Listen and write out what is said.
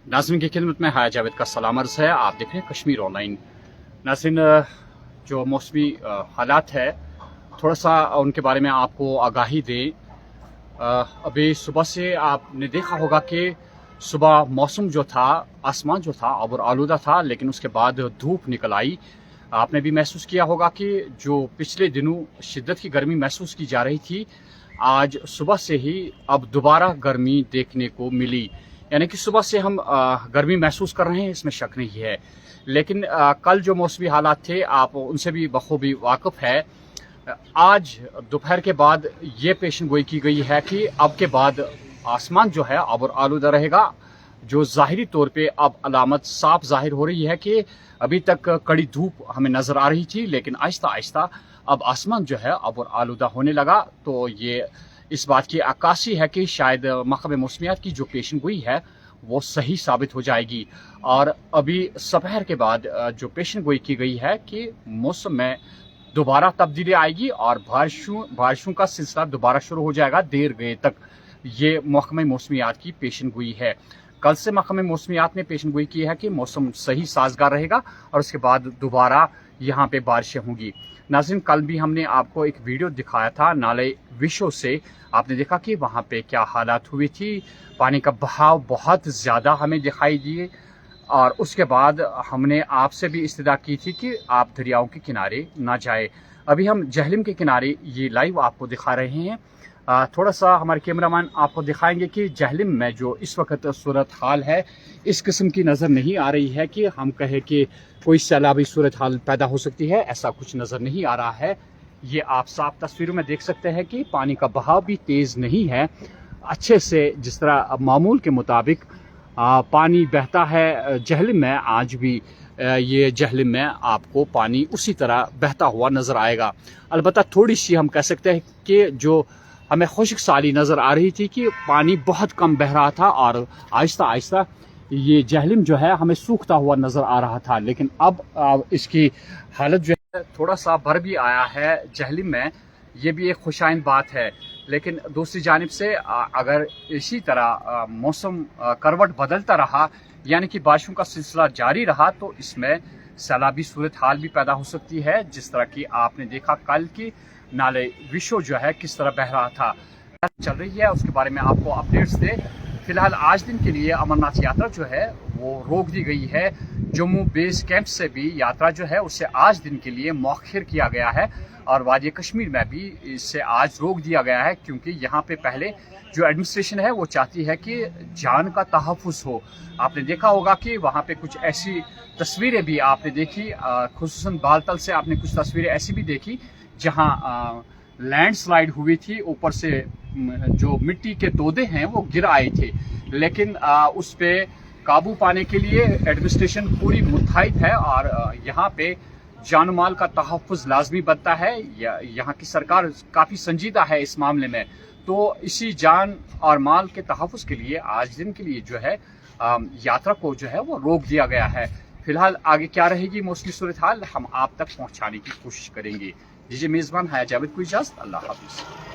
नाज़रीन की खिदमत में हाया जावेद का सलाम अर्ज़ है। आप देख रहे हैं कश्मीर ऑनलाइन। नाज़रीन, जो मौसमी हालात है थोड़ा सा उनके बारे में आपको आगाही दें। अभी सुबह से आपने देखा होगा कि सुबह मौसम जो था, आसमान जो था और आलूदा था, लेकिन उसके बाद धूप निकल आई। आपने भी महसूस किया होगा कि जो पिछले दिनों शिद्दत की गर्मी महसूस की जा रही थी, आज सुबह से ही अब दोबारा गर्मी देखने को मिली। यानी कि सुबह से हम गर्मी महसूस कर रहे हैं, इसमें शक नहीं है। लेकिन कल जो मौसमी हालात थे आप उनसे भी बखूबी वाकिफ है। आज दोपहर के बाद ये पेशन गोई की गई है कि अब के बाद आसमान जो है अब आलूदा रहेगा। जो ज़ाहिरी तौर पे अब अलामत साफ जाहिर हो रही है कि अभी तक कड़ी धूप हमें नज़र आ रही थी, लेकिन आहिस्ता आहिस्ता अब आसमान जो है अब आलूदा होने लगा। तो ये इस बात की अक्कासी है कि शायद महकमे मौसमियात की जो पेशन गोई है वो सही साबित हो जाएगी। और अभी दोपहर के बाद जो पेशन गोई की गई है कि मौसम में दोबारा तब्दीली आएगी और बारिशों का सिलसिला दोबारा शुरू हो जाएगा देर गए तक। ये महकमे मौसमियात की पेशन गोई है। कल से महकमे मौसमियात ने पेशन गोई की है कि मौसम सही साजगार रहेगा और उसके बाद दोबारा यहाँ पे बारिशें होंगी। नाज़रीन, कल भी हमने आपको एक वीडियो दिखाया था नाले विशो से। आपने देखा कि वहाँ पे क्या हालात हुई थी। पानी का बहाव बहुत ज़्यादा हमें दिखाई दिए और उसके बाद हमने आपसे भी इस्तदा की थी कि आप दरियाओं के किनारे ना जाए। अभी हम जहलम के किनारे ये लाइव आपको दिखा रहे हैं। थोड़ा सा हमारे कैमरामैन आपको दिखाएंगे कि जहलम में जो इस वक्त सूरत हाल है इस किस्म की नज़र नहीं आ रही है कि हम कहें कि कोई सैलाबी सूरत हाल पैदा हो सकती है, ऐसा कुछ नज़र नहीं आ रहा है। ये आप साफ तस्वीरों में देख सकते हैं कि पानी का बहाव भी तेज़ नहीं है। अच्छे से जिस तरह मामूल के मुताबिक पानी बहता है जहलम में, आज भी ये जहलम में आपको पानी उसी तरह बहता हुआ नज़र आएगा। अलबत्ता थोड़ी सी हम कह सकते हैं कि जो हमें खुश्क साली नज़र आ रही थी कि पानी बहुत कम बह रहा था और आहिस्ता आहिस्ता ये जहलम जो है हमें सूखता हुआ नज़र आ रहा था। लेकिन अब इसकी हालत जो है थोड़ा सा भर भी आया है जहलम में। ये भी एक खुशाइन बात है। लेकिन दूसरी जानिब से अगर इसी तरह मौसम करवट बदलता रहा, यानी कि बारिशों का सिलसिला जारी रहा, तो इसमें सैलाबी सूरत हाल भी पैदा हो सकती है। जिस तरह की आपने देखा कल की नाले विशो जो है किस तरह बह रहा था, चल रही है, उसके बारे में आपको अपडेट्स दे। फिलहाल आज दिन के लिए अमरनाथ यात्रा जो है वो रोक दी गई है। जम्मू बेस कैंप से भी यात्रा जो है उसे आज दिन के लिए मौखिर किया गया है और वादी कश्मीर में भी इसे आज रोक दिया गया है, क्योंकि यहाँ पे पहले जो एडमिनिस्ट्रेशन है वो चाहती है कि जान का तहफ़्फ़ुज़ हो। आपने देखा होगा कि वहाँ पे कुछ ऐसी तस्वीरें भी आपने देखी, खुसूसन बालतल से आपने कुछ तस्वीरें ऐसी भी देखी जहाँ लैंडस्लाइड हुई थी, ऊपर से जो मिट्टी के तोदे हैं वो गिर आए थे। लेकिन उस पे काबू पाने के लिए एडमिनिस्ट्रेशन पूरी मुतहद है और यहाँ पे जान माल का तहफ़्फ़ुज़ लाजमी बनता है। यहाँ की सरकार काफ़ी संजीदा है इस मामले में। तो इसी जान और माल के तहफ़्फ़ुज़ के लिए आज दिन के लिए जो है यात्रा को जो है वो रोक दिया गया है। फिलहाल आगे क्या रहेगी मौसमी सूरत हाल हम आप तक पहुँचाने की कोशिश करेंगे। दीजिए मेज़बान हाया जावेद को इजाज़त। अल्लाह हाफ़िज़।